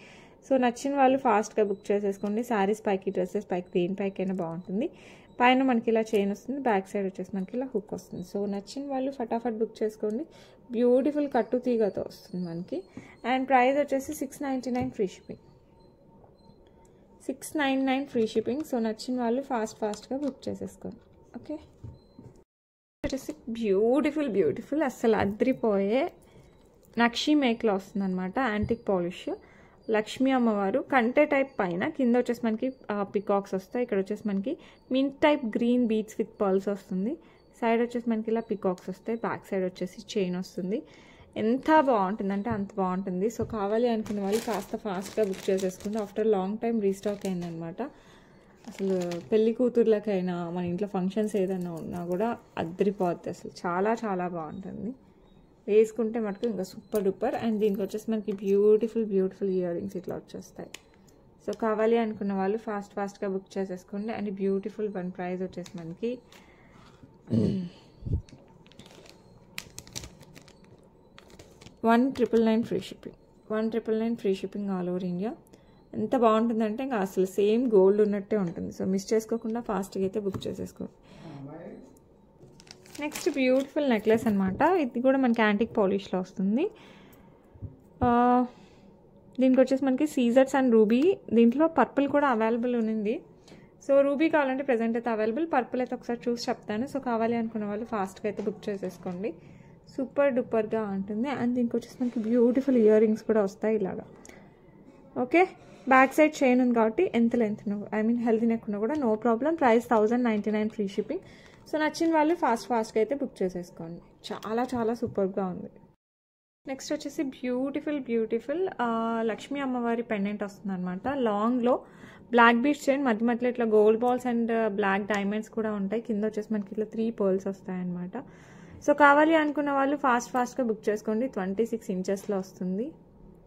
సో నచ్చిన వాళ్ళు ఫాస్ట్గా బుక్ చేసేసుకోండి. శారీస్ పైకి, డ్రెస్సెస్ పైకి, దేనిపైకైనా బాగుంటుంది. పైన మనకి ఇలా చైన్ వస్తుంది, బ్యాక్ సైడ్ వచ్చేసి మనకి ఇలా హుక్ వస్తుంది. సో నచ్చిన వాళ్ళు ఫటాఫట్ బుక్ చేసుకోండి. బ్యూటిఫుల్ కట్టు తీగతో వస్తుంది మనకి. అండ్ ప్రైస్ వచ్చేసి 699 free shipping, 699 free shipping. So నచ్చిన వాళ్ళు ఫాస్ట్గా బుక్ చేసేసుకోండి. ఓకే, వచ్చేసి బ్యూటిఫుల్ అస్సలు అద్రిపోయే నక్షీ మేక్లో వస్తుంది అనమాట. యాంటిక్ పాలిష్, లక్ష్మీ అమ్మవారు కంటే టైప్ పైన, కింద వచ్చేసి మనకి పికాక్స్ వస్తాయి. ఇక్కడ వచ్చేసి మనకి mint type green beads with pearls వస్తుంది. సైడ్ వచ్చేసి మనకి ఇలా పికాక్స్ వస్తాయి. బ్యాక్ సైడ్ వచ్చేసి చైన్ వస్తుంది. ఎంత బాగుంటుందంటే అంత బాగుంటుంది. సో కావాలి అనుకునే వాళ్ళు కాస్త ఫాస్ట్గా బుక్ చేసేసుకుంటే ఆఫ్టర్ లాంగ్ టైం రీస్టాక్ అయిందనమాట. అసలు పెళ్లి కూతుర్లకైనా మన ఇంట్లో ఫంక్షన్స్ ఏదైనా ఉన్నా కూడా అద్దరిపోద్ది. అసలు చాలా చాలా బాగుంటుంది. వేసుకుంటే మటుకు ఇంకా సూపర్ డూపర్. అండ్ దీనికి వచ్చేసి మనకి బ్యూటిఫుల్ ఇయర్ రింగ్స్ ఇట్లా వచ్చేస్తాయి. సో కావాలి అనుకున్న వాళ్ళు ఫాస్ట్గా బుక్ చేసేసుకోండి. అండ్ బ్యూటిఫుల్ వన్ ప్రైస్ వచ్చేసి మనకి 1,999 free shipping. 1,999 free shipping all over India. ఎంత బాగుంటుందంటే ఇంకా అసలు సేమ్ గోల్డ్ ఉన్నట్టే ఉంటుంది. సో మిస్ చేసుకోకుండా ఫాస్ట్గా అయితే బుక్ చేసేసుకోండి. నెక్స్ట్ బ్యూటిఫుల్ నెక్లెస్ అనమాట. ఇది కూడా మనకి యాంటిక్ పాలిష్లో వస్తుంది. దీనికి వచ్చేసి మనకి సీజర్స్ అండ్ రూబీ, దీంట్లో పర్పుల్ కూడా అవైలబుల్ ఉంది. సో రూబీ కావాలంటే ప్రెజెంట్ అయితే అవైలబుల్, పర్పుల్ అయితే ఒకసారి చూసి చెప్తాను. సో కావాలి అనుకున్న వాళ్ళు ఫాస్ట్గా అయితే బుక్ చేసేసుకోండి. సూపర్ డూపర్గా ఉంటుంది. అండ్ దీనికి వచ్చేసి మనకి బ్యూటిఫుల్ ఇయర్ రింగ్స్ కూడా వస్తాయి ఇలాగా. ఓకే, బ్యాక్ సైడ్ చైన్ ఉంది కాబట్టి ఎంత లెంత్ హెల్తీ నెక్ ఉన్నా కూడా no problem. Price 1,099 free shipping. So నచ్చిన వాళ్ళు ఫాస్ట్గా అయితే బుక్ చేసేసుకోండి. చాలా సూపర్గా ఉంది. నెక్స్ట్ వచ్చేసి బ్యూటిఫుల్ లక్ష్మీ అమ్మవారి పెండెంట్ వస్తుంది అనమాట. లాంగ్లో బ్లాక్ బీడ్స్ చైన్, మధ్యలో ఇట్లా gold balls and black diamonds కూడా ఉంటాయి. కింద వచ్చేసి మనకి ఇట్లా 3 పర్ల్స్ వస్తాయి అనమాట. సో కావాలి అనుకున్న వాళ్ళు ఫాస్ట్గా బుక్ చేసుకోండి. 26 ఇంచెస్లో వస్తుంది.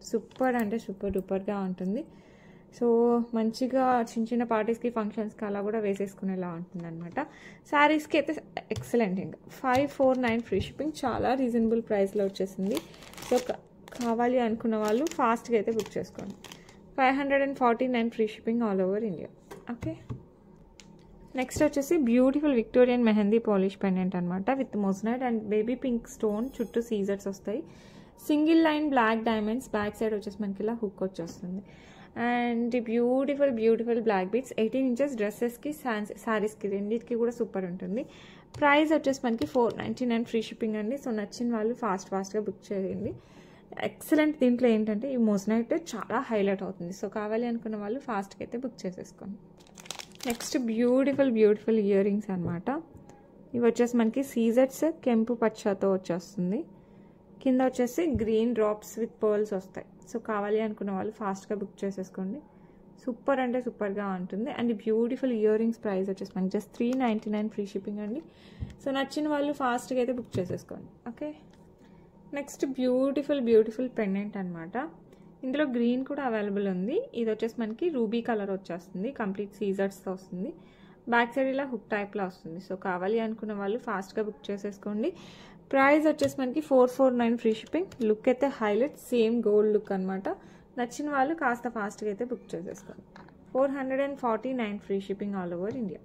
సూపర్ అంటే సూపర్ డూపర్గా ఉంటుంది. సో మంచిగా చిన్న పార్టీస్కి ఫంక్షన్స్కి అలా కూడా వేసేసుకునేలా ఉంటుంది అనమాట. శారీస్కి అయితే ఎక్సలెంట్. ఇంకా 549 ఫ్రీ షిప్పింగ్, చాలా రీజనబుల్ ప్రైస్లో వచ్చేసింది. సో కావాలి అనుకున్న వాళ్ళు ఫాస్ట్గా అయితే బుక్ చేసుకోండి. 549 free shipping all over India. Okay, next వచ్చేసి beautiful Victorian mehndi polish pendant అనమాట. With moissanite and baby pink stone, చుట్టూ సీజర్స్ వస్తాయి. Single line black diamonds, back side వచ్చేసి మనకి ఇలా హుక్ వచ్చేస్తుంది. And beautiful black beads. 18 inches డ్రెస్సెస్కి శారీస్కి రెండింటికి కూడా సూపర్ ఉంటుంది. ప్రైస్ వచ్చేసి మనకి 499 ఫ్రీ షిప్పింగ్ అండి. సో నచ్చిన వాళ్ళు ఫాస్ట్గా బుక్ చేయండి. ఎక్సలెంట్. దీంట్లో ఏంటంటే ఈ మోజనైట్ చాలా హైలైట్ అవుతుంది. సో కావాలి అనుకున్న వాళ్ళు ఫాస్ట్గా అయితే బుక్ చేసేసుకోండి. నెక్స్ట్ బ్యూటిఫుల్ ఇయర్ రింగ్స్ అనమాట. ఇవి వచ్చేసి మనకి సీజర్స్ కెంపు పచ్చతో వచ్చేస్తుంది. కింద వచ్చేసి గ్రీన్ డ్రాప్స్ విత్ పర్ల్స్ వస్తాయి. సో కావాలి అనుకున్న వాళ్ళు ఫాస్ట్గా బుక్ చేసేసుకోండి. సూపర్ అంటే సూపర్గా ఉంటుంది. And beautiful ear rings price వచ్చేసి మనకి జస్ట్ 399 ఫ్రీ షిప్పింగ్ అండి. సో నచ్చిన వాళ్ళు ఫాస్ట్గా అయితే బుక్ చేసేసుకోండి. ఓకే, నెక్స్ట్ బ్యూటిఫుల్ పెండెంట్ అనమాట. ఇందులో గ్రీన్ కూడా అవైలబుల్ ఉంది. ఇది వచ్చేసి మనకి రూబీ కలర్ వచ్చేస్తుంది. కంప్లీట్ సీజర్స్తో వస్తుంది. బ్యాక్ సైడ్ ఇలా హుక్ టైప్లో వస్తుంది. సో కావాలి అనుకున్న వాళ్ళు ఫాస్ట్గా బుక్ చేసేసుకోండి. ప్రైస్ వచ్చేసి మనకి 449 ఫ్రీ షిప్పింగ్. లుక్ అయితే హైలైట్, సేమ్ గోల్డ్ లుక్ అనమాట. నచ్చిన వాళ్ళు కాస్త ఫాస్ట్గా అయితే బుక్ చేసేసుకోండి. 449 free shipping all over India.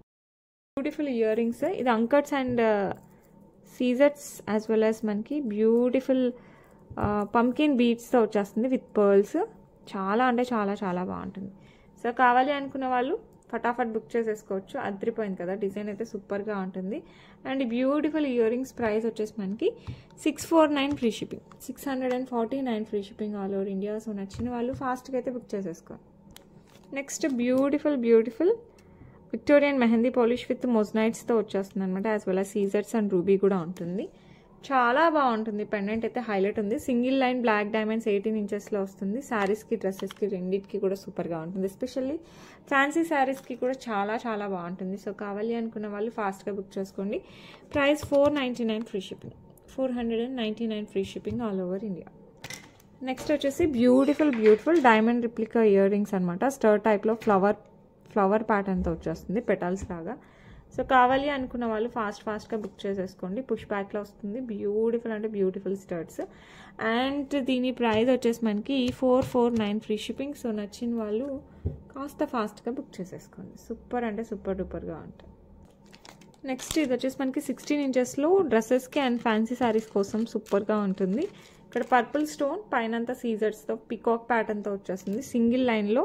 Beautiful ear rings. ఇది అంకట్స్ అండ్ సీజర్స్ యాజ్ వెల్ యాజ్ మనకి బ్యూటిఫుల్ పంకిన్ బీడ్స్తో వచ్చేస్తుంది విత్ పర్ల్స్. చాలా అంటే చాలా బాగుంటుంది. సో కావాలి అనుకున్న వాళ్ళు ఫటాఫట్ బుక్ చేసేసుకోవచ్చు. అదిరిపోయింది కదా, డిజైన్ అయితే సూపర్గా ఉంటుంది. And beautiful ear rings price వచ్చేసి మనకి 649 free shipping. 649 free shipping all over India. So నచ్చిన వాళ్ళు ఫాస్ట్గా అయితే బుక్ చేసేసుకోండి. Next beautiful Victorian mehndi polish with మొజనైట్స్తో వచ్చేస్తుంది అనమాట. యాజ్ వెల్ యాజ్ సీజర్స్ అండ్ రూబీ కూడా ఉంటుంది. చాలా బాగుంటుంది. పెండెంట్ అయితే హైలైట్ ఉంది. సింగిల్ లైన్ బ్లాక్ డైమండ్స్ 18 ఇంచెస్లో వస్తుంది. శారీస్కి డ్రెస్సెస్కి రెండింటికి కూడా సూపర్గా ఉంటుంది. ఎస్పెషల్లీ ఫ్యాన్సీ శారీస్కి కూడా చాలా బాగుంటుంది. సో కావాలి అనుకున్న వాళ్ళు ఫాస్ట్గా బుక్ చేసుకోండి. Price 499 free shipping. 499 free shipping all over India. Next వచ్చేసి beautiful diamond replica ear rings అనమాట. స్టర్ టైప్లో ఫ్లవర్ ప్యాటర్న్తో వచ్చేస్తుంది, పెటల్స్ లాగా. సో కావాలి అనుకున్న వాళ్ళు ఫాస్ట్గా బుక్ చేసేసుకోండి. పుష్ బ్యాక్లో వస్తుంది. బ్యూటిఫుల్ స్టర్ట్స్. అండ్ దీని ప్రైస్ వచ్చేసి మనకి 449 ఫ్రీ షిప్పింగ్. సో నచ్చిన వాళ్ళు కాస్త ఫాస్ట్గా బుక్ చేసేసుకోండి. సూపర్ అంటే సూపర్ డూపర్గా ఉంటుంది. నెక్స్ట్ ఇది వచ్చేసి మనకి 16 ఇంచెస్లో డ్రెస్సెస్కి అండ్ ఫ్యాన్సీ శారీస్ కోసం సూపర్గా ఉంటుంది. ఇక్కడ పర్పుల్ స్టోన్ పైనంతా సీజర్స్తో పికాక్ ప్యాటర్న్తో వచ్చేస్తుంది. సింగిల్ లైన్లో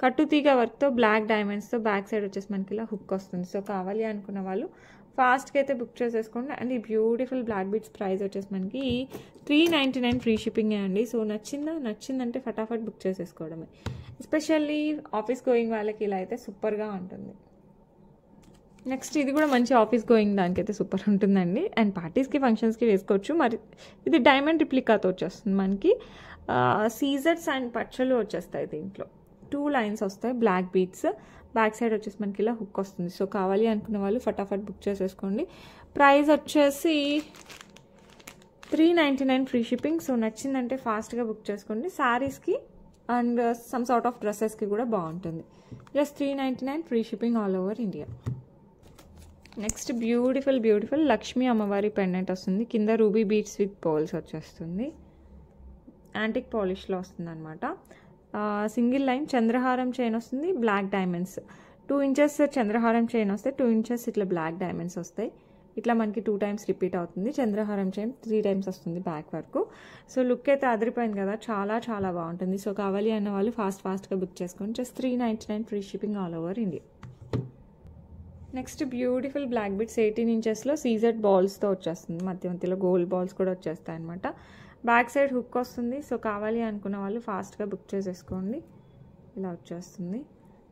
కట్టుతీగ వర్క్తో బ్లాక్ డైమండ్స్తో బ్యాక్ సైడ్ వచ్చేసి మనకి ఇలా హుక్ వస్తుంది. సో కావాలి అనుకున్న వాళ్ళు ఫాస్ట్గా అయితే బుక్ చేసేసుకోండి. అండ్ ఈ బ్యూటిఫుల్ బ్లాక్ బీడ్స్ ప్రైస్ వచ్చేసి మనకి 399 ఫ్రీ షిప్పింగే అండి. సో నచ్చిందంటే ఫటాఫట్ బుక్ చేసేసుకోవడమే. ఎస్పెషల్లీ ఆఫీస్ గోయింగ్ వాళ్ళకి ఇలా అయితే సూపర్గా ఉంటుంది. నెక్స్ట్ ఇది కూడా మంచి ఆఫీస్ గోయింగ్ దానికైతే సూపర్ ఉంటుందండి. అండ్ పార్టీస్కి ఫంక్షన్స్కి వేసుకోవచ్చు. మరి ఇది డైమండ్ రిప్లికాతో వచ్చేస్తుంది మనకి. సీజర్స్ అండ్ పచ్చలు వచ్చేస్తాయి. దీంట్లో 2 లైన్స్ వస్తాయి బ్లాక్ బీడ్స్. బ్యాక్ సైడ్ వచ్చేసి మనకి ఇలా హుక్ వస్తుంది. సో కావాలి అనుకున్న వాళ్ళు ఫటాఫట్ బుక్ చేసేసుకోండి. ప్రైస్ వచ్చేసి 399 ఫ్రీ షిప్పింగ్. సో నచ్చిందంటే ఫాస్ట్గా బుక్ చేసుకోండి. శారీస్కి అండ్ సమ్ సార్ట్ ఆఫ్ డ్రెస్సెస్కి కూడా బాగుంటుంది. Just 399 free shipping all over India. Next beautiful Lakshmi అమ్మవారి పెండెంట్ వస్తుంది. కింద రూబీ బీడ్స్ విత్ పర్ల్స్ వచ్చేస్తుంది. యాంటిక్ పాలిష్లో వస్తుంది అనమాట. సింగిల్ లైన్ చంద్రహారం చైన్ వస్తుంది. బ్లాక్ డైమండ్స్ 2 ఇంచెస్ చంద్రహారం చైన్ వస్తాయి. 2 ఇంచెస్ ఇట్లా బ్లాక్ డైమండ్స్ వస్తాయి. ఇట్లా మనకి 2 టైమ్స్ రిపీట్ అవుతుంది. చంద్రహారం చైన్ 3 టైమ్స్ వస్తుంది బ్యాక్ వరకు. సో లుక్ అయితే అదిరిపోయింది కదా, చాలా చాలా బాగుంటుంది. సో కావాలి అన్న వాళ్ళు ఫాస్ట్గా బుక్ చేసుకోండి. Just 399 free shipping all over India. Next beautiful black beads 18 ఇంచెస్లో సీజెడ్ బాల్స్తో వచ్చేస్తుంది. మధ్యలో గోల్డ్ బాల్స్ కూడా వచ్చేస్తాయి అనమాట. బ్యాక్ సైడ్ హుక్ వస్తుంది. సో కావాలి అనుకున్న వాళ్ళు ఫాస్ట్గా బుక్ చేసేసుకోండి. ఇలా వచ్చేస్తుంది.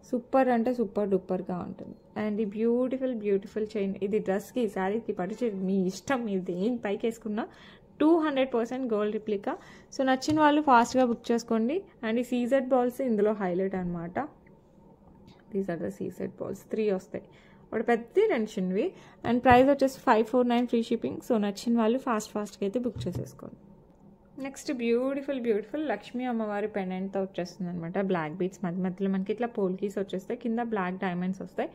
సూపర్ అంటే సూపర్ డూపర్గా ఉంటుంది. అండ్ ఈ బ్యూటిఫుల్ చైన్, ఇది డ్రెస్కి, శారీకి, పట్టు చీర మీ ఇష్టం. మీరు దేని పైకి వేసుకున్నా 200% గోల్డ్ రిప్లికా. సో నచ్చిన వాళ్ళు ఫాస్ట్గా బుక్ చేసుకోండి. అండ్ ఈ సీజెడ్ బాల్స్ ఇందులో హైలైట్ అనమాట. These are the CZ balls 3 వస్తాయి. ఒకటి పెద్దది, 2 చిన్నవి. అండ్ ప్రైస్ వచ్చేసి 549 ఫ్రీ షిప్పింగ్. సో నచ్చిన వాళ్ళు ఫాస్ట్గా అయితే బుక్ చేసేసుకోండి. నెక్స్ట్ బ్యూటిఫుల్ లక్ష్మీ అమ్మవారి పెండెంట్తో వచ్చేస్తుంది అనమాట. బ్లాక్ బీడ్స్ మధ్యలో మనకి ఇట్లా పోల్కీస్ వచ్చేస్తాయి. కింద బ్లాక్ డైమండ్స్ వస్తాయి.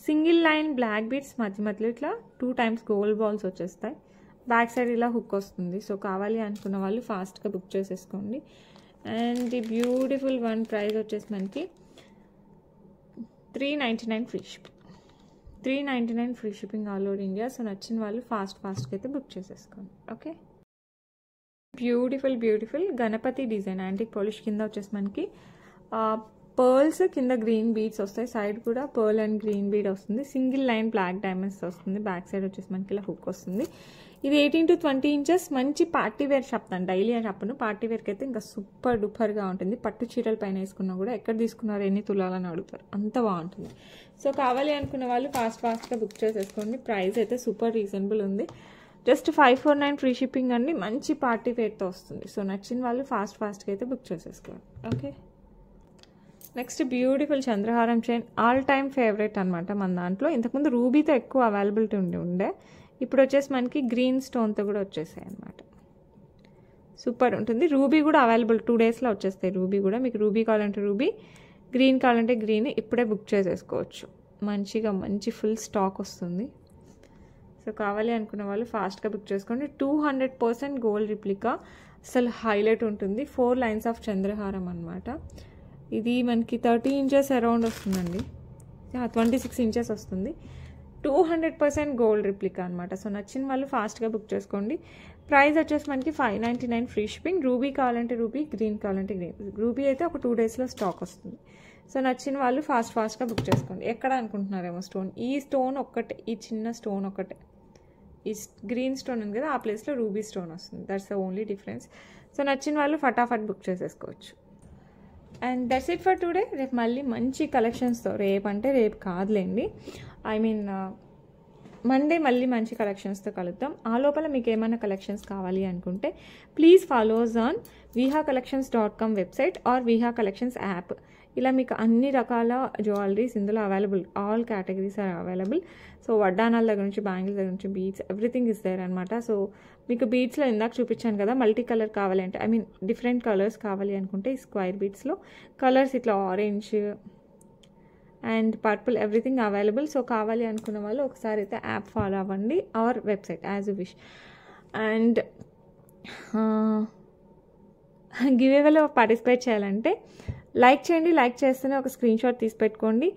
సింగిల్ లైన్ బ్లాక్ బీడ్స్ మధ్యలో ఇట్లా 2 టైమ్స్ గోల్డ్ బాల్స్ వచ్చేస్తాయి. బ్యాక్ సైడ్ ఇలా హుక్ వస్తుంది. సో కావాలి అనుకున్న వాళ్ళు ఫాస్ట్గా బుక్ చేసేసుకోండి. అండ్ ఈ బ్యూటిఫుల్ వన్ ప్రైస్ వచ్చేసి మనకి 399 free shipping. 399 free shipping all over India. So నచ్చిన వాళ్ళు ఫాస్ట్గా అయితే బుక్ చేసేసుకోండి. Okay. Beautiful Ganapati design antique polish కింద వచ్చేసి మనకి పర్ల్స్ కింద గ్రీన్ బీడ్స్ వస్తాయి. సైడ్ కూడా పర్ల్ అండ్ గ్రీన్ బీడ్ వస్తుంది. సింగిల్ లైన్ బ్లాక్ డైమండ్స్ వస్తుంది. బ్యాక్ సైడ్ వచ్చేసి మనకి ఇలా హుక్ వస్తుంది. ఇది 18 to 20 ఇంచెస్. మంచి పార్టీ వేర్ చెప్తాను, డైలీ అని చెప్పను. పార్టీ వేర్కి అయితే ఇంకా సూపర్ డూపర్గా ఉంటుంది. పట్టు చీరల పైన వేసుకున్నా కూడా ఎక్కడ తీసుకున్నారు, ఎన్ని తులాలని అడుగుతారు, అంత బాగుంటుంది. సో కావాలి అనుకున్న వాళ్ళు ఫాస్ట్గా బుక్ చేసేసుకోండి. ప్రైస్ అయితే సూపర్ రీజనబుల్ ఉంది. జస్ట్ 549 ఫ్రీ షిప్పింగ్ అండి. మంచి పార్టీ వేర్తో వస్తుంది. సో నచ్చిన వాళ్ళు ఫాస్ట్గా అయితే బుక్ చేసేసుకోండి. ఓకే. నెక్స్ట్ బ్యూటిఫుల్ చంద్రహారం చైన్, ఆల్ టైమ్ ఫేవరెట్ అనమాట మన దాంట్లో. ఇంతకుముందు రూబీతో ఎక్కువ అవైలబిలిటీ ఉండే, ఇప్పుడు వచ్చేసి మనకి గ్రీన్ స్టోన్తో కూడా వచ్చేసాయి అనమాట. సూపర్ ఉంటుంది. రూబీ కూడా అవైలబుల్ 2 డేస్లో వచ్చేస్తాయి. రూబీ కూడా మీకు రూబీ కావాలంటే రూబీ, గ్రీన్ కావాలంటే గ్రీన్ ఇప్పుడే బుక్ చేసేసుకోవచ్చు. మంచి ఫుల్ స్టాక్ వస్తుంది. సో కావాలి అనుకున్న వాళ్ళు ఫాస్ట్గా బుక్ చేసుకోండి. 200% గోల్డ్ రిప్లికా, అసలు హైలైట్ ఉంటుంది. 4 లైన్స్ ఆఫ్ చంద్రహారం అనమాట. ఇది మనకి 30 ఇంచెస్ అరౌండ్ వస్తుందండి. 26 ఇంచెస్ వస్తుంది. 200% గోల్డ్ రిప్లికా అనమాట. సో నచ్చిన వాళ్ళు ఫాస్ట్గా బుక్ చేసుకోండి. ప్రైస్ వచ్చేసి మనకి 599 ఫ్రీ షిప్పింగ్. రూబీ కావాలంటే రూబీ, గ్రీన్ కావాలంటే గ్రీన్. రూబీ అయితే ఒక 2 డేస్లో స్టాక్ వస్తుంది. సో నచ్చిన వాళ్ళు ఫాస్ట్గా బుక్ చేసుకోండి. ఎక్కడ అనుకుంటున్నారేమో స్టోన్, ఈ స్టోన్ ఒక్కటే, ఈ చిన్న స్టోన్ ఒక్కటే. ఈ గ్రీన్ స్టోన్ ఉంది కదా, ఆ ప్లేస్లో రూబీ స్టోన్ వస్తుంది. That's the only difference. So నచ్చిన వాళ్ళు ఫటాఫట్ బుక్ చేసేసుకోవచ్చు. And that's it for today. రేపు మళ్ళీ మంచి కలెక్షన్స్తో, రేపు కాదులేండి, ఐ మీన్ మండే మళ్ళీ మంచి కలెక్షన్స్తో కలుద్దాం. ఆ లోపల మీకు ఏమైనా కలెక్షన్స్ కావాలి అనుకుంటే please follows on vihacollections.com website or Viha collections app. ఇలా మీకు అన్ని రకాల జ్యువెలరీస్ ఇందులో available. All categories are available. So వడ్డానాల దగ్గర నుంచి, బ్యాంగిల్స్ దగ్గర నుంచి, బీడ్స్, ఎవ్రీథింగ్ ఇస్ దేర్ అనమాట. సో మీకు బీడ్స్లో ఇందాక చూపించాను కదా, మల్టీ కలర్ కావాలంటే, ఐ మీన్ డిఫరెంట్ కలర్స్ కావాలి అనుకుంటే ఈ స్క్వైర్ బీడ్స్లో కలర్స్ ఇట్లా orange and purple everything available. So కావాలి అనుకున్న వాళ్ళు ఒకసారి అయితే యాప్ ఫాలో అవ్వండి, hour website as you wish. And గివేవేలో పార్టిసిపేట్ చేయాలంటే లైక్ చేయండి. లైక్ చేస్తేనే ఒక స్క్రీన్ షాట్ తీసి పెట్టుకోండి.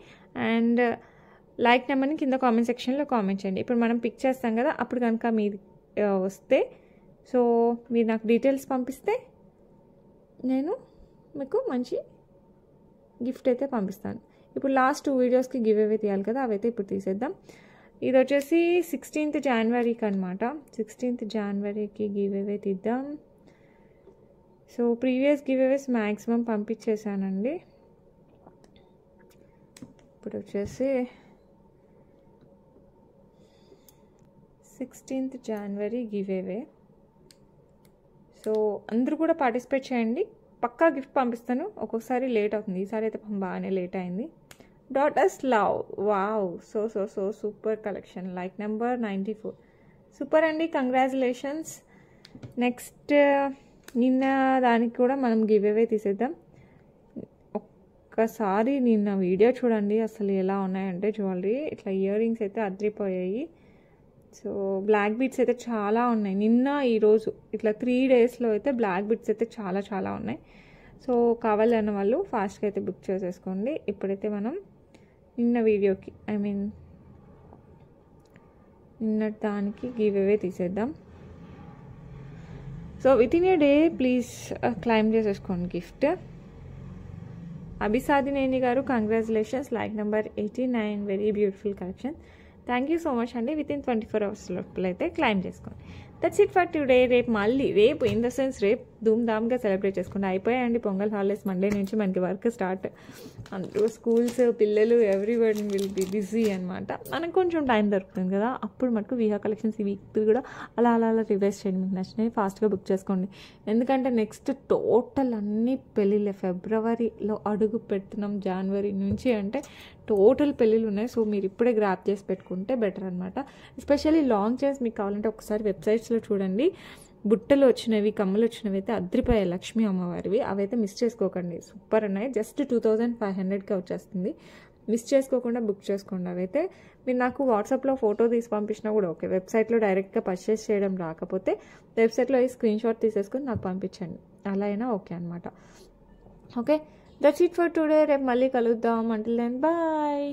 అండ్ లైక్ నెంబర్ని కింద కామెంట్ సెక్షన్లో కామెంట్ చేయండి. ఇప్పుడు మనం పిక్ చేస్తాం కదా, అప్పుడు కనుక మీది వస్తే, సో మీరు నాకు డీటెయిల్స్ పంపిస్తే నేను మీకు మంచి గిఫ్ట్ అయితే పంపిస్తాను. ఇప్పుడు లాస్ట్ 2 వీడియోస్కి గివ్ అవే తీయాలి కదా, అవైతే ఇప్పుడు తీసేద్దాం. ఇది వచ్చేసి 16th జనవరికి అనమాట. 16th జనవరికి గివ్ అవే తీద్దాం. So previous giveaways maximum పంపించేశానండి. ఇప్పుడు వచ్చేసి 16th జనవరి గివ్ అవే. సో అందరూ కూడా పార్టిసిపేట్ చేయండి. పక్కా గిఫ్ట్ పంపిస్తాను. ఒక్కొక్కసారి లేట్ అవుతుంది, ఈసారి అయితే బాగానే లేట్ అయింది. Daughters love, wow, so so so super collection. Like number 94. Super అండి, కంగ్రాచులేషన్స్. నెక్స్ట్ నిన్న దానికి కూడా మనం గివ్ అవే తీసేద్దాం. ఒక్కసారి నిన్న వీడియో చూడండి అసలు ఎలా ఉన్నాయంటే జ్యువెలరీ. ఇట్లా ఇయర్ రింగ్స్ అయితే అదిరిపోయాయి. సో బ్లాక్ బీడ్స్ అయితే చాలా ఉన్నాయి. నిన్న ఈరోజు ఇట్లా 3 డేస్లో అయితే బ్లాక్ బీడ్స్ అయితే చాలా చాలా ఉన్నాయి. సో కావాలి అన్న వాళ్ళు ఫాస్ట్గా అయితే బుక్ చేసేసుకోండి. ఇప్పుడైతే మనం నిన్న వీడియోకి నిన్న దానికి గివ్ అవే తీసేద్దాం. So with in a day please claim చేసేసుకోండి గిఫ్ట్. అభిసాదినేని గారు congratulations, like number 89, very beautiful collection. Thank you so much అండి. విత్ ఇన్ 24 hours లోపల అయితే క్లైమ్ చేసుకోండి. That's it for today. రేపు ఇన్ ద సెన్స్ రేపు ధూమ్ధామ్గా celebrate చేసుకోండి. అయిపోయాయండి పొంగల్ హాలిడేస్. మండే నుంచి మనకి వర్క్ స్టార్ట్. అందరూ స్కూల్స్, పిల్లలు, ఎవ్రీవన్ విల్ బి బిజీ అనమాట. మనకు కొంచెం టైం దొరుకుతుంది కదా, అప్పుడు మటుకు విహా కలెక్షన్స్ ఈ వీక్ కూడా అలా రివైజ్ చేయండి. మీకు నచ్చినవి ఫాస్ట్గా బుక్ చేసుకోండి. ఎందుకంటే నెక్స్ట్ టోటల్ అన్ని పెళ్ళిళ్ళే. ఫిబ్రవరిలో అడుగు పెడుతున్నాం, జనవరి నుంచి అంటే టోటల్ పెళ్ళిళ్ళు ఉన్నాయి. సో మీరు ఇప్పుడే గ్రాప్ చేసి పెట్టుకుంటే బెటర్ అనమాట. ఎస్పెషల్లీ లాంగ్ చైన్స్ మీకు కావాలంటే ఒకసారి వెబ్సైట్స్లో చూడండి. బుట్టలు వచ్చినవి, కమ్మలు వచ్చినవి అయితే అద్రిపోయాయి లక్ష్మీ అమ్మవారివి. అవైతే మిస్ చేసుకోకండి, సూపర్ ఉన్నాయి. జస్ట్ 2500కే వచ్చేస్తుంది. మిస్ చేసుకోకుండా బుక్ చేసుకోండి. అవైతే మీరు నాకు వాట్సాప్లో ఫోటో తీసి పంపించినా కూడా ఓకే. వెబ్సైట్లో డైరెక్ట్గా పర్చేస్ చేయడం రాకపోతే వెబ్సైట్లో ఈ స్క్రీన్ షాట్ తీసేసుకొని నాకు పంపించండి, అలా అయినా ఓకే అనమాట. Okay, that's it for today. రేపు మళ్ళీ కలుద్దాం. Until then bye.